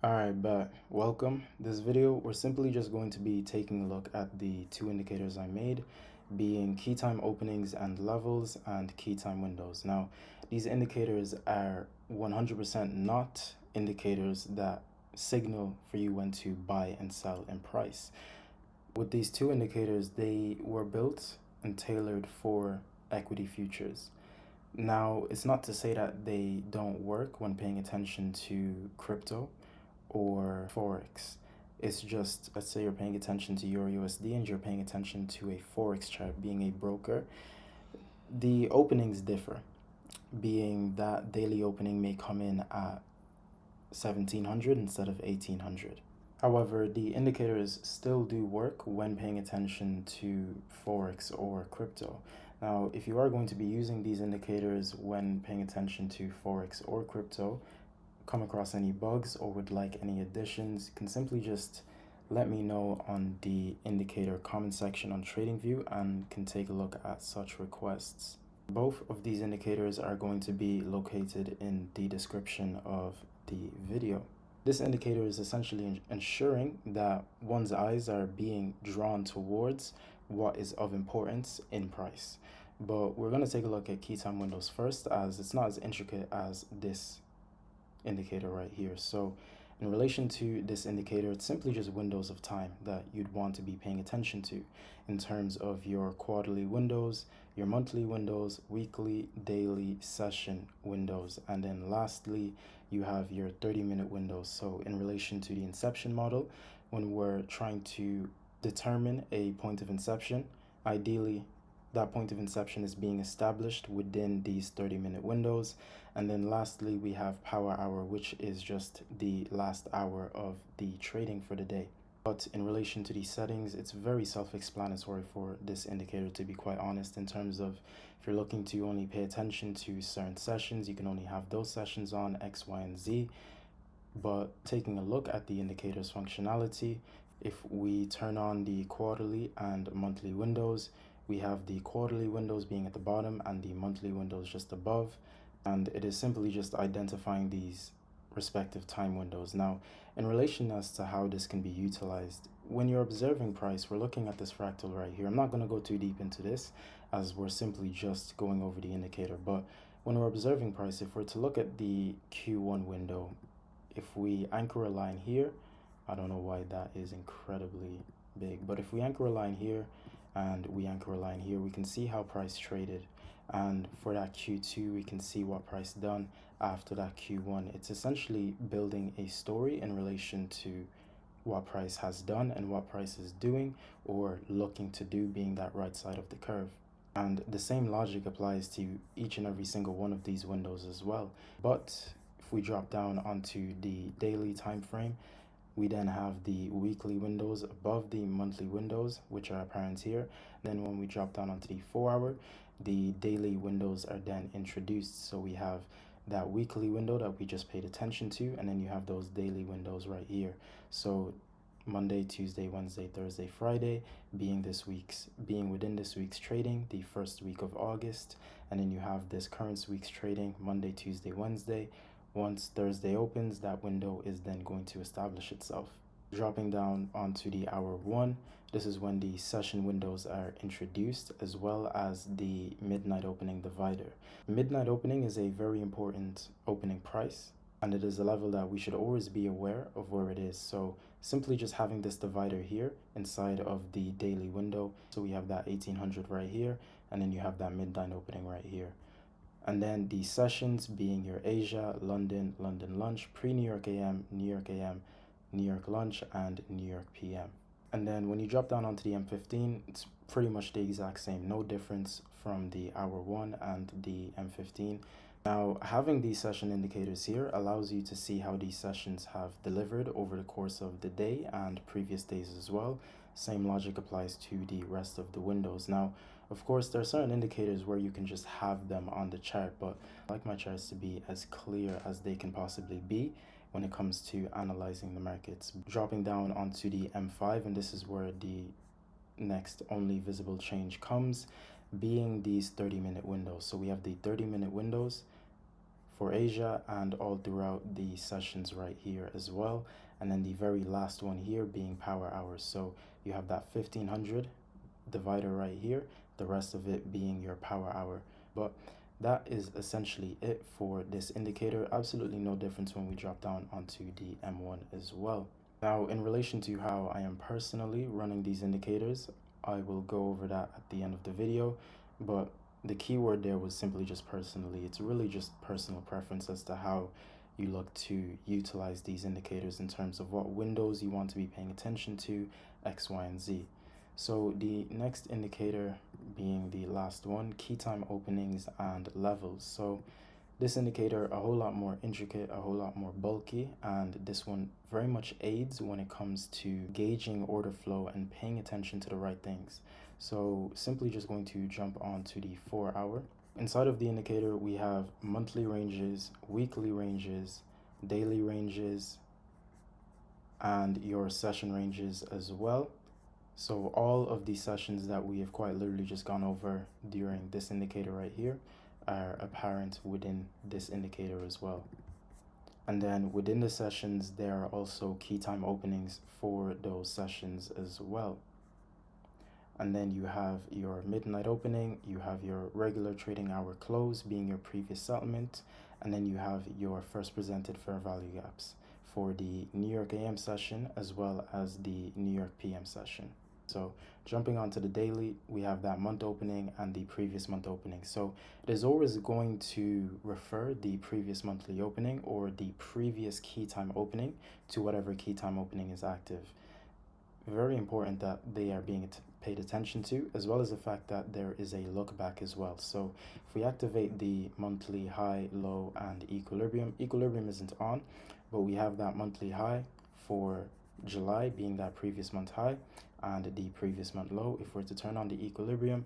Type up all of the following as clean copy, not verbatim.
Alright, but welcome. This video, we're simply just going to be taking a look at the two indicators I made, being key time openings and levels and key time windows. Now, these indicators are 100% not indicators that signal for you when to buy and sell in price. With these two indicators, they were built and tailored for equity futures. Now, it's not to say that they don't work when paying attention to crypto or Forex. It's just, let's say you're paying attention to Euro USD and you're paying attention to a Forex chart being a broker. The openings differ, being that daily opening may come in at 1700 instead of 1800. However, the indicators still do work when paying attention to Forex or crypto. Now, if you are going to be using these indicators when paying attention to Forex or crypto, come across any bugs or would like any additions, you can simply just let me know on the indicator comment section on TradingView and can take a look at such requests. Both of these indicators are going to be located in the description of the video. This indicator is essentially ensuring that one's eyes are being drawn towards what is of importance in price. But we're going to take a look at key time windows first, as it's not as intricate as this indicator right here. So in relation to this indicator, it's simply just windows of time that you'd want to be paying attention to in terms of your quarterly windows, your monthly windows, weekly, daily, session windows, and then lastly you have your 30-minute windows. So in relation to the inception model, when we're trying to determine a point of inception, ideally that point of inception is being established within these 30-minute windows. And then lastly, we have power hour, which is just the last hour of the trading for the day. But in relation to these settings, it's very self-explanatory for this indicator, to be quite honest, in terms of if you're looking to only pay attention to certain sessions, you can only have those sessions on X, Y, and Z. But taking a look at the indicator's functionality, if we turn on the quarterly and monthly windows, we have the quarterly windows being at the bottom and the monthly windows just above, and it is simply just identifying these respective time windows. Now, in relation as to how this can be utilized, when you're observing price, we're looking at this fractal right here. I'm not going to go too deep into this as we're simply just going over the indicator, but when we're observing price, if we're to look at the Q1 window, if we anchor a line here, I don't know why that is incredibly big, but if we anchor a line here and we anchor a line here, we can see how price traded. And for that Q2, we can see what price done after that Q1. It's essentially building a story in relation to what price has done and what price is doing or looking to do, being that right side of the curve. And the same logic applies to each and every single one of these windows as well. But if we drop down onto the daily time frame, we then have the weekly windows above the monthly windows, which are apparent here. Then when we drop down onto the 4-hour, the daily windows are then introduced. So we have that weekly window that we just paid attention to, and then you have those daily windows right here. So Monday, Tuesday, Wednesday, Thursday, Friday being within this week's trading, the first week of August, and then you have this current week's trading, Monday, Tuesday, Wednesday. Once Thursday opens, that window is then going to establish itself. Dropping down onto the hour 1, this is when the session windows are introduced, as well as the midnight opening divider. Midnight opening is a very important opening price, and it is a level that we should always be aware of where it is. So simply just having this divider here inside of the daily window, so we have that 1800 right here, and then you have that midnight opening right here. And then the sessions being your Asia, London, London lunch, pre-New York AM, New York lunch, and New York PM. And then when you drop down onto the M15, it's pretty much the exact same, no difference from the hour 1 and the M15. Now, having these session indicators here allows you to see how these sessions have delivered over the course of the day and previous days as well. Same logic applies to the rest of the windows. Now, of course, there are certain indicators where you can just have them on the chart, but I like my charts to be as clear as they can possibly be when it comes to analyzing the markets. Dropping down onto the M5, and this is where the next only visible change comes, being these 30-minute windows. So we have the 30-minute windows for Asia and all throughout the sessions right here as well. And then the very last one here being power hours. So you have that 1500 divider right here, the rest of it being your power hour. But that is essentially it for this indicator. Absolutely no difference when we drop down onto the M1 as well. Now, in relation to how I am personally running these indicators, I will go over that at the end of the video, but the keyword there was simply just personally. It's really just personal preference as to how you look to utilize these indicators in terms of what windows you want to be paying attention to, X, Y, and Z. So the next indicator being the last one, key time openings and levels. So this indicator, a whole lot more intricate, a whole lot more bulky, and this one very much aids when it comes to gauging order flow and paying attention to the right things. So simply just going to jump on to the 4 hour. Inside of the indicator, we have monthly ranges, weekly ranges, daily ranges, and your session ranges as well. So all of these sessions that we have quite literally just gone over during this indicator right here are apparent within this indicator as well. And then within the sessions, there are also key time openings for those sessions as well. And then you have your midnight opening, you have your regular trading hour close being your previous settlement, and then you have your first presented fair value gaps for the New York AM session as well as the New York PM session. So jumping onto the daily, we have that month opening and the previous month opening. So it is always going to refer the previous monthly opening or the previous key time opening to whatever key time opening is active. Very important that they are being paid attention to, as well as the fact that there is a look back as well. So if we activate the monthly high, low, and equilibrium isn't on, but we have that monthly high for July being that previous month high and the previous month low. If we're to turn on the equilibrium,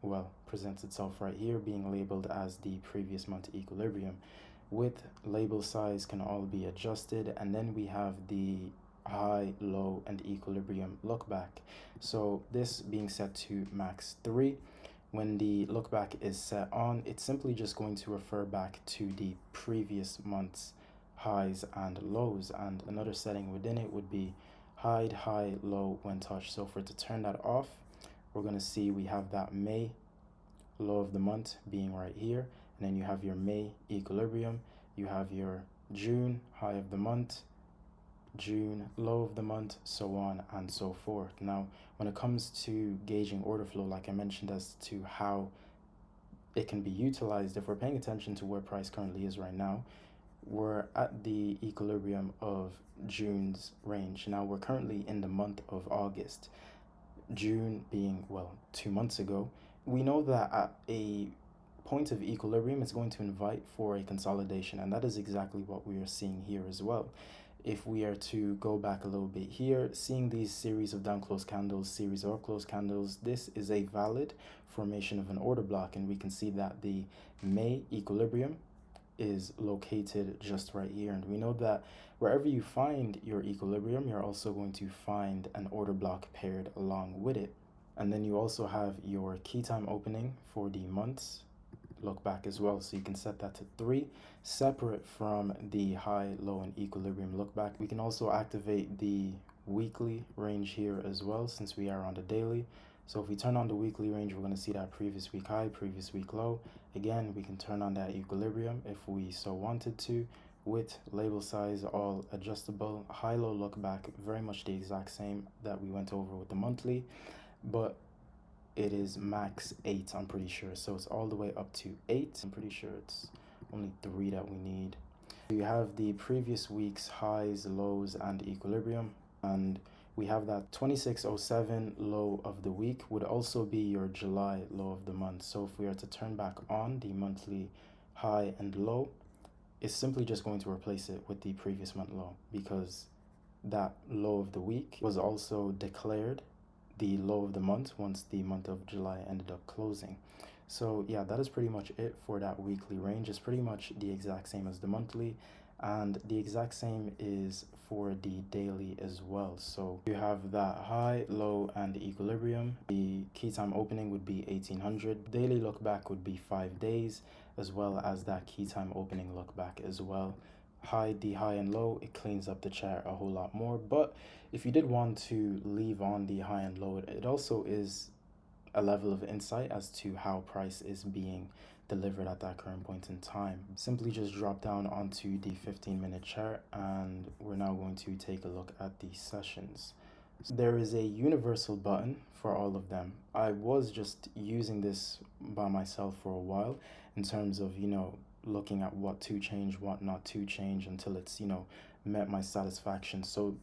well, presents itself right here being labeled as the previous month equilibrium. With label size can all be adjusted, and then we have the high, low, and equilibrium look back. So this being set to max 3, when the look back is set on, it's simply just going to refer back to the previous month's highs and lows, and another setting within it would be hide, high, low when touched. So for it to turn that off, we're going to see we have that May low of the month being right here, and then you have your May equilibrium, you have your June high of the month, June low of the month, so on and so forth. Now, when it comes to gauging order flow, like I mentioned, as to how it can be utilized, if we're paying attention to where price currently is right now, we're at the equilibrium of June's range. Now we're currently in the month of August, June being, well, 2 months ago. We know that at a point of equilibrium, it's going to invite for a consolidation, and that is exactly what we are seeing here as well. If we are to go back a little bit here, seeing these series of down close candles, series of up close candles, this is a valid formation of an order block, and we can see that the May equilibrium is located just right here. And we know that wherever you find your equilibrium, you're also going to find an order block paired along with it. And then you also have your key time opening for the months look back as well, so you can set that to 3, separate from the high, low, and equilibrium look back. We can also activate the weekly range here as well, since we are on the daily. So if we turn on the weekly range, we're going to see that previous week high, previous week low. Again, we can turn on that equilibrium if we so wanted to, with label size all adjustable. High, low look back, very much the exact same that we went over with the monthly, but it is max 8, I'm pretty sure. So it's all the way up to 8. I'm pretty sure it's only 3 that we need. You have the previous week's highs, lows, and equilibrium, and we have that 2607 low of the week would also be your July low of the month. So if we are to turn back on the monthly high and low, it's simply just going to replace it with the previous month low, because that low of the week was also declared the low of the month once the month of July ended up closing. So yeah, that is pretty much it for that weekly range. It's pretty much the exact same as the monthly, and the exact same is for the daily as well. So you have that high, low, and the equilibrium. The key time opening would be 1800. Daily look back would be 5 days, as well as that key time opening look back as well. Hide the high and low, it cleans up the chart a whole lot more. But if you did want to leave on the high and low, it also is a level of insight as to how price is being delivered at that current point in time. Simply just drop down onto the 15-minute chart, and we're now going to take a look at the sessions. So there is a universal button for all of them. I was just using this by myself for a while in terms of, looking at what to change, what not to change until it's, met my satisfaction. So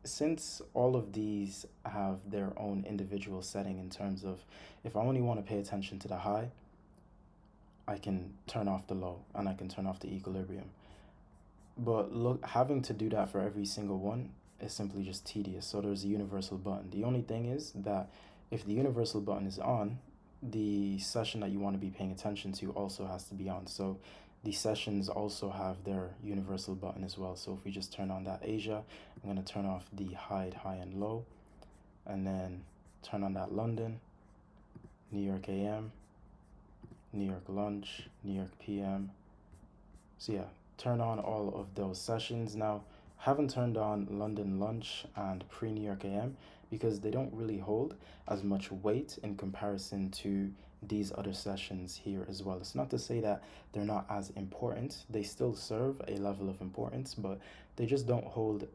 since all of these have their own individual setting in terms of, if I only want to pay attention to the high, I can turn off the low and I can turn off the equilibrium. But look, having to do that for every single one is simply just tedious. So there's a universal button. The only thing is that if the universal button is on, the session that you want to be paying attention to also has to be on. So the sessions also have their universal button as well. So if we just turn on that Asia, I'm going to turn off the high and low, and then turn on that London, New York AM, New York lunch, New York PM. So yeah, turn on all of those sessions. Now, haven't turned on London lunch and pre-New York AM because they don't really hold as much weight in comparison to these other sessions here as well. It's not to say that they're not as important. They still serve a level of importance, but they just don't hold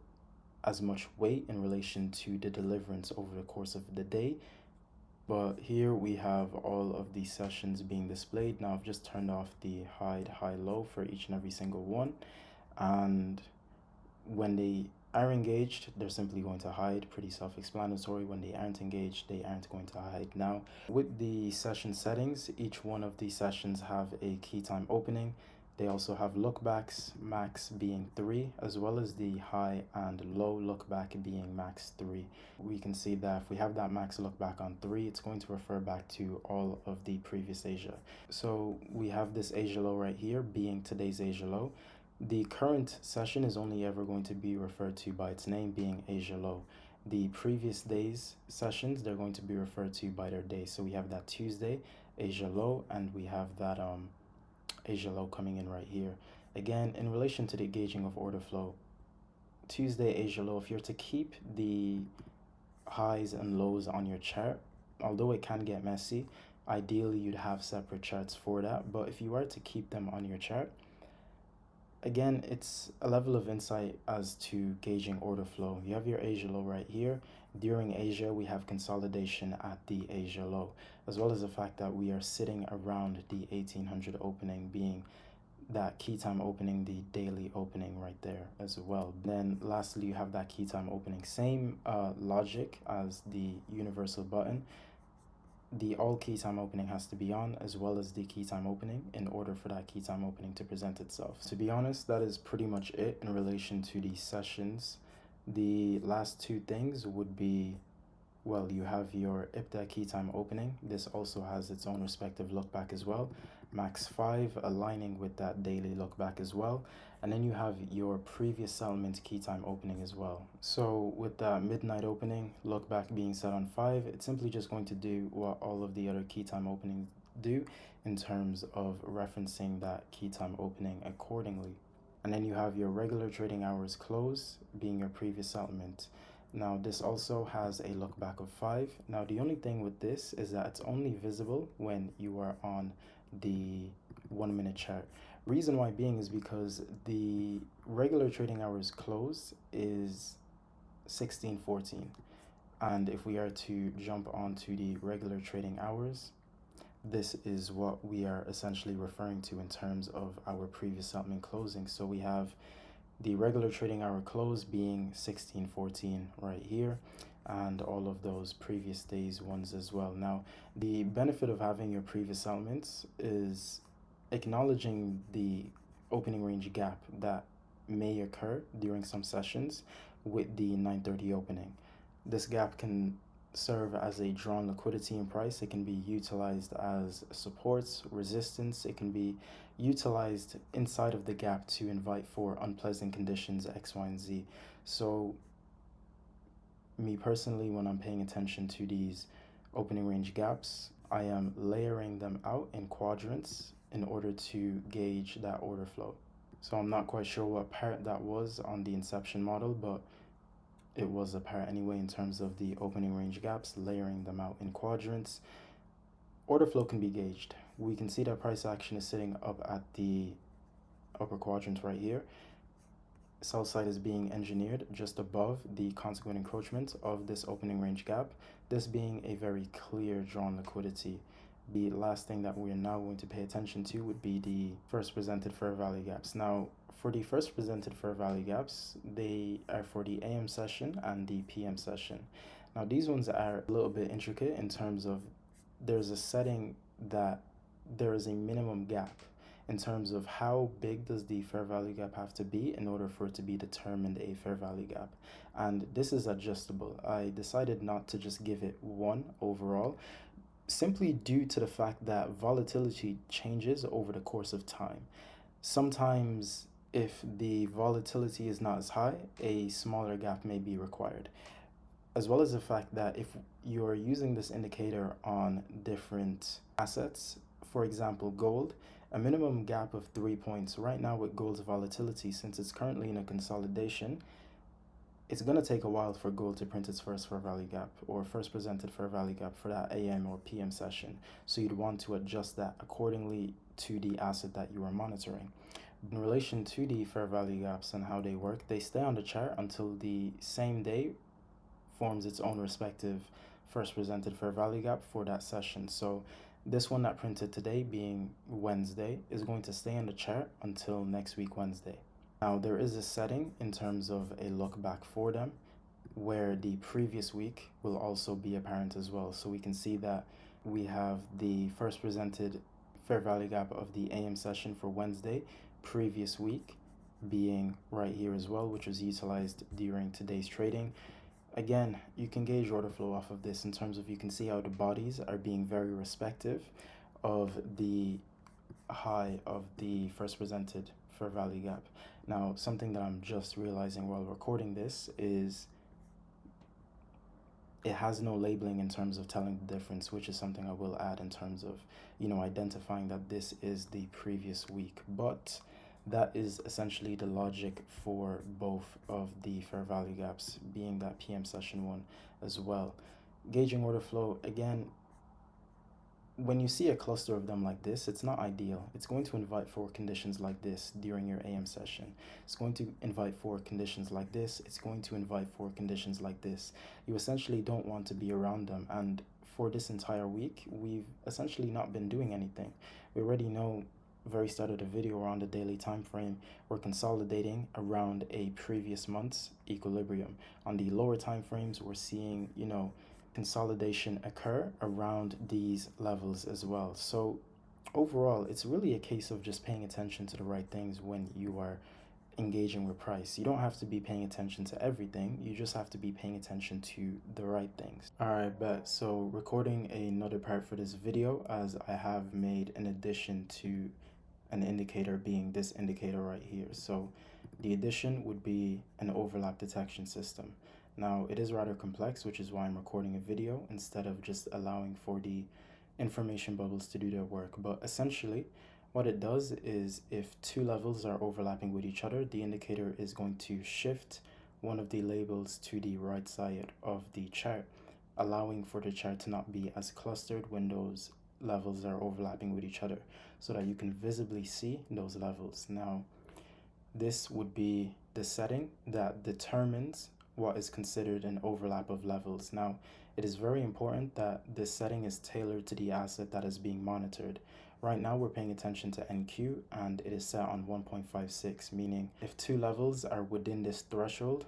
as much weight in relation to the deliverance over the course of the day. But here we have all of these sessions being displayed. Now I've just turned off the hide, high, low for each and every single one. And when they are engaged, they're simply going to hide. Pretty self-explanatory. When they aren't engaged, they aren't going to hide. Now, with the session settings, each one of these sessions have a key time opening. They also have lookbacks, max being 3, as well as the high and low lookback being max 3. We can see that if we have that max lookback on 3, it's going to refer back to all of the previous Asia. So we have this Asia low right here being today's Asia low. The current session is only ever going to be referred to by its name being Asia low. The previous day's sessions, they're going to be referred to by their day. So we have that Tuesday Asia low, and we have that Asia low coming in right here. Again, in relation to the gauging of order flow, Tuesday Asia low, if you're to keep the highs and lows on your chart, although it can get messy, ideally you'd have separate charts for that. But if you are to keep them on your chart, again, it's a level of insight as to gauging order flow. You have your Asia low right here. During Asia, we have consolidation at the Asia low, as well as the fact that we are sitting around the 1800 opening, being that key time opening, the daily opening right there as well. Then lastly, you have that key time opening. Same logic as the universal button. The all key time opening has to be on, as well as the key time opening, in order for that key time opening to present itself. To be honest, that is pretty much it in relation to these sessions. The last two things would be, well, you have your IPDA key time opening. This also has its own respective look back as well. Max 5 aligning with that daily look back as well. And then you have your previous settlement key time opening as well. So with that midnight opening, look back being set on 5, it's simply just going to do what all of the other key time openings do in terms of referencing that key time opening accordingly. And then you have your regular trading hours close being your previous settlement. Now this also has a look back of 5. Now the only thing with this is that it's only visible when you are on the 1 minute chart. Reason why being is because the regular trading hours close is 16:14, and if we are to jump onto the regular trading hours, this is what we are essentially referring to in terms of our previous settlement closing. So we have the regular trading hour close being 16:14 right here, and all of those previous days ones as well. Now, the benefit of having your previous settlements is acknowledging the opening range gap that may occur during some sessions with the 9:30 opening. This gap can serve as a drawn liquidity in price. It can be utilized as supports, resistance. It can be utilized inside of the gap to invite for unpleasant conditions X, Y, and Z. So me personally, when I'm paying attention to these opening range gaps, I am layering them out in quadrants in order to gauge that order flow. So I'm not quite sure what part that was on the inception model, but it was a part anyway in terms of the opening range gaps, layering them out in quadrants. Order flow can be gauged. We can see that price action is sitting up at the upper quadrant right here. Sell side is being engineered just above the consequent encroachment of this opening range gap, this being a very clear drawn liquidity. The last thing that we're now going to pay attention to would be the first presented fair value gaps. Now, for the first presented fair value gaps, they are for the AM session and the PM session. Now, these ones are a little bit intricate in terms of there's a setting that there is a minimum gap in terms of how big does the fair value gap have to be in order for it to be determined a fair value gap. And this is adjustable. I decided not to just give it one overall, simply due to the fact that volatility changes over the course of time. Sometimes if the volatility is not as high, a smaller gap may be required, as well as the fact that if you're using this indicator on different assets, for example, gold, a minimum gap of 3 points. Right now with gold's volatility, since it's currently in a consolidation, it's going to take a while for gold to print its first fair value gap or first presented fair value gap for that AM or PM session. So you'd want to adjust that accordingly to the asset that you are monitoring. In relation to the fair value gaps and how they work, they stay on the chart until the same day forms its own respective first presented fair value gap for that session. So this one that printed today, being Wednesday, is going to stay on the chart until next week Wednesday. Now, there is a setting in terms of a look back for them where the previous week will also be apparent as well. So we can see that we have the first presented fair value gap of the AM session for Wednesday previous week being right here as well, which was utilized during today's trading. Again, you can gauge order flow off of this in terms of you can see how the bodies are being very respective of the high of the first presented fair value gap. Now, something that I'm just realizing while recording this is it has no labeling in terms of telling the difference, which is something I will add in terms of, identifying that this is the previous week. But that is essentially the logic for both of the fair value gaps, being that PM session one as well. Gauging order flow, again, when you see a cluster of them like this, it's not ideal. It's going to invite for conditions like this during your AM session. It's going to invite for conditions like this. It's going to invite for conditions like this. You essentially don't want to be around them. And for this entire week, we've essentially not been doing anything. We already know very start of the video around the daily time frame, we're consolidating around a previous month's equilibrium. On the lower time frames, we're seeing, consolidation occur around these levels as well. So overall, it's really a case of just paying attention to the right things when you are engaging with price. You don't have to be paying attention to everything. You just have to be paying attention to the right things. All right, bet. So recording another part for this video, as I have made an addition to an indicator, being this indicator right here. So the addition would be an overlap detection system. Now, it is rather complex, which is why I'm recording a video instead of just allowing for the information bubbles to do their work. But essentially, what it does is if two levels are overlapping with each other, the indicator is going to shift one of the labels to the right side of the chart, allowing for the chart to not be as clustered when those levels are overlapping with each other, so that you can visibly see those levels. Now, this would be the setting that determines what is considered an overlap of levels. Now, it is very important that this setting is tailored to the asset that is being monitored. Right now, we're paying attention to NQ, and it is set on 1.56, meaning if two levels are within this threshold,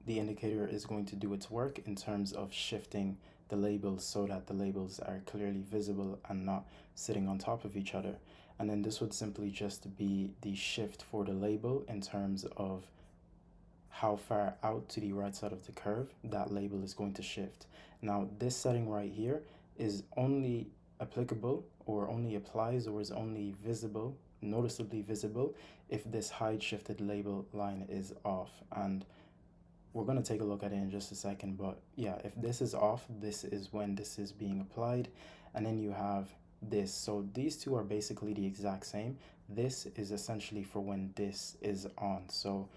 the indicator is going to do its work in terms of shifting the labels so that the labels are clearly visible and not sitting on top of each other. And then this would simply just be the shift for the label in terms of how far out to the right side of the curve that label is going to shift. Now, this setting right here is only applicable or only applies or is only visible, noticeably visible, if this hide shifted label line is off. And we're going to take a look at it in just a second, but yeah, if this is off, this is when this is being applied. And then you have this. So these two are basically the exact same. This is essentially for when this is on. So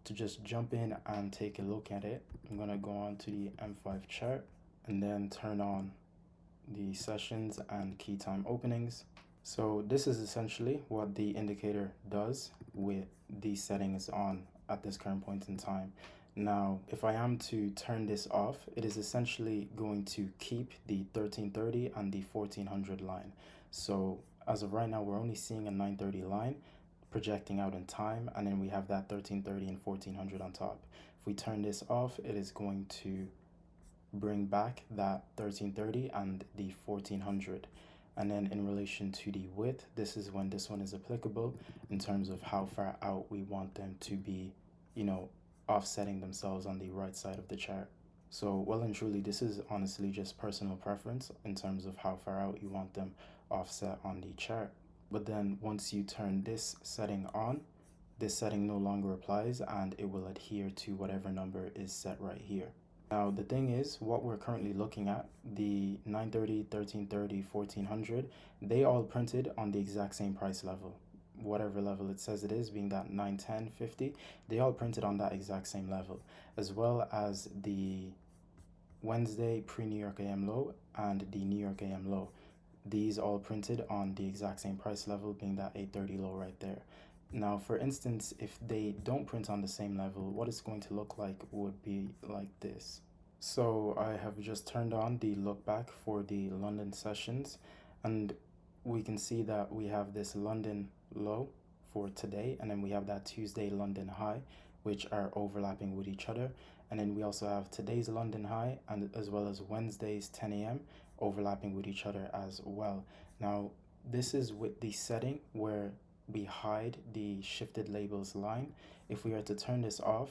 to just jump in and take a look at it, I'm gonna go on to the M5 chart and then turn on the sessions and key time openings. So this is essentially what the indicator does with these settings on at this current point in time. Now, if I am to turn this off, it is essentially going to keep the 1330 and the 1400 line. So as of right now, we're only seeing a 930 line projecting out in time, and then we have that 1330 and 1400 on top. If we turn this off, it is going to bring back that 1330 and the 1400. And then in relation to the width, this is when this one is applicable in terms of how far out we want them to be, offsetting themselves on the right side of the chart. So well and truly, this is honestly just personal preference in terms of how far out you want them offset on the chart. But then once you turn this setting on, this setting no longer applies and it will adhere to whatever number is set right here. Now, the thing is, what we're currently looking at, the 930, 1330, 1400, they all printed on the exact same price level. Whatever level it says it is, being that 910, 50, they all printed on that exact same level, as well as the Wednesday pre-New York AM low and the New York AM low. These all printed on the exact same price level, being that 830 low right there. Now, for instance, if they don't print on the same level, what it's going to look like would be like this. So I have just turned on the look back for the London sessions, and we can see that we have this London low for today, and then we have that Tuesday London high, which are overlapping with each other. And then we also have today's London high and as well as Wednesday's 10 a.m. overlapping with each other as well. Now, this is with the setting where we hide the shifted labels line. If we are to turn this off,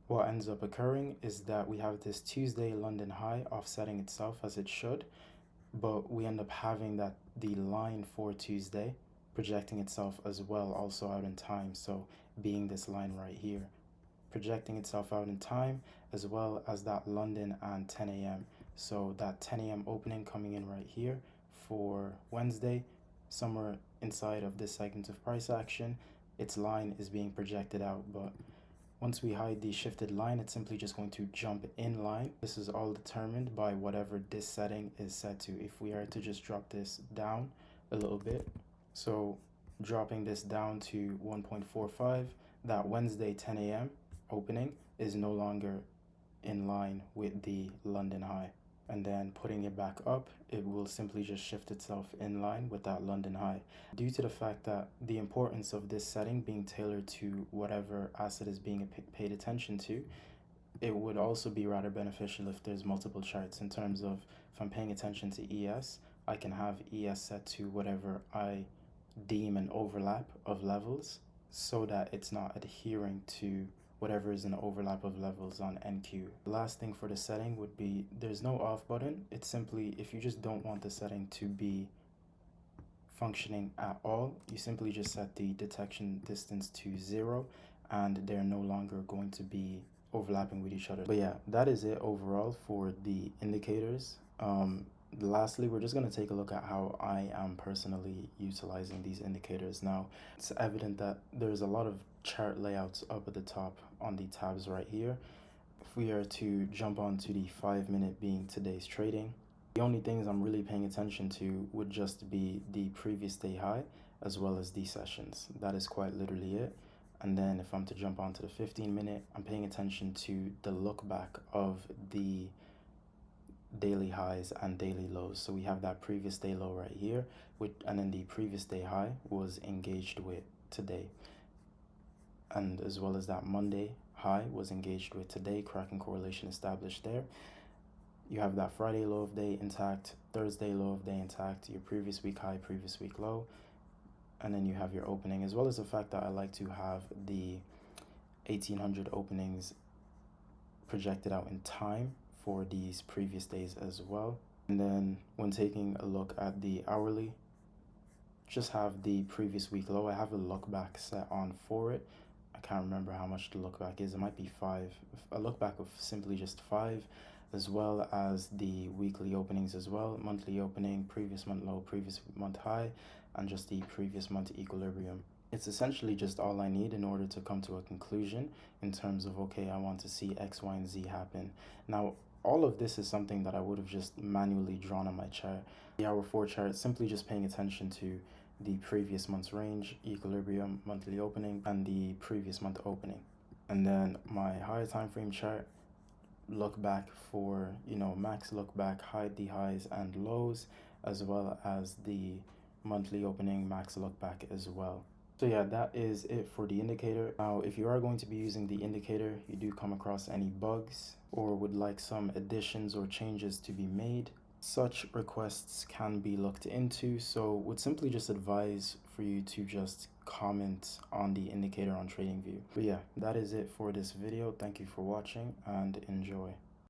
what ends up occurring is that we have this Tuesday London high offsetting itself as it should, but we end up having that the line for Tuesday projecting itself as well also out in time. So being this line right here, projecting itself out in time, as well as that London and 10 a.m. So that 10 a.m. opening coming in right here for Wednesday, somewhere inside of this segment of price action, its line is being projected out. But once we hide the shifted line, it's simply just going to jump in line. This is all determined by whatever this setting is set to. If we are to just drop this down a little bit, so dropping this down to 1.45, that Wednesday 10 a.m. opening is no longer in line with the London high. And then putting it back up, it will simply just shift itself in line with that London high. Due to the fact that the importance of this setting being tailored to whatever asset is being paid attention to, it would also be rather beneficial if there's multiple charts in terms of if I'm paying attention to ES, I can have ES set to whatever I deem an overlap of levels so that it's not adhering to whatever is an overlap of levels on NQ. The last thing for the setting would be there's no off button. It's simply if you just don't want the setting to be functioning at all, you simply just set the detection distance to 0 and they're no longer going to be overlapping with each other. But yeah, that is it overall for the indicators. Lastly, we're just going to take a look at how I am personally utilizing these indicators. Now, it's evident that there's a lot of chart layouts up at the top on the tabs right here. If we are to jump onto the 5-minute being today's trading, the only things I'm really paying attention to would just be the previous day high as well as these sessions. That is quite literally it. And then if I'm to jump onto the 15-minute, I'm paying attention to the look back of the daily highs and daily lows. So we have that previous day low right here, and then the previous day high was engaged with today, and as well as that Monday high was engaged with today, cracking correlation established there. You have that Friday low of day intact, Thursday low of day intact, your previous week high, previous week low, and then you have your opening, as well as the fact that I like to have the 1800 openings projected out in time for these previous days as well. And then when taking a look at the hourly, just have the previous week low. I have a look back set on for it, I can't remember how much the look back is. It might be 5. A look back of simply just 5, as well as the weekly openings as well. Monthly opening, previous month low, previous month high, and just the previous month equilibrium. It's essentially just all I need in order to come to a conclusion in terms of, okay, I want to see X, Y, and Z happen. Now, all of this is something that I would have just manually drawn on my chart. The hour 4 chart, simply just paying attention to the previous month's range, equilibrium, monthly opening, and the previous month opening. And then my higher time frame chart, look back for, max look back, hide the highs and lows, as well as the monthly opening max look back as well. So yeah, that is it for the indicator. Now, if you are going to be using the indicator, you do come across any bugs or would like some additions or changes to be made, such requests can be looked into. So would simply just advise for you to just comment on the indicator on TradingView. But yeah, that is it for this video. Thank you for watching and enjoy.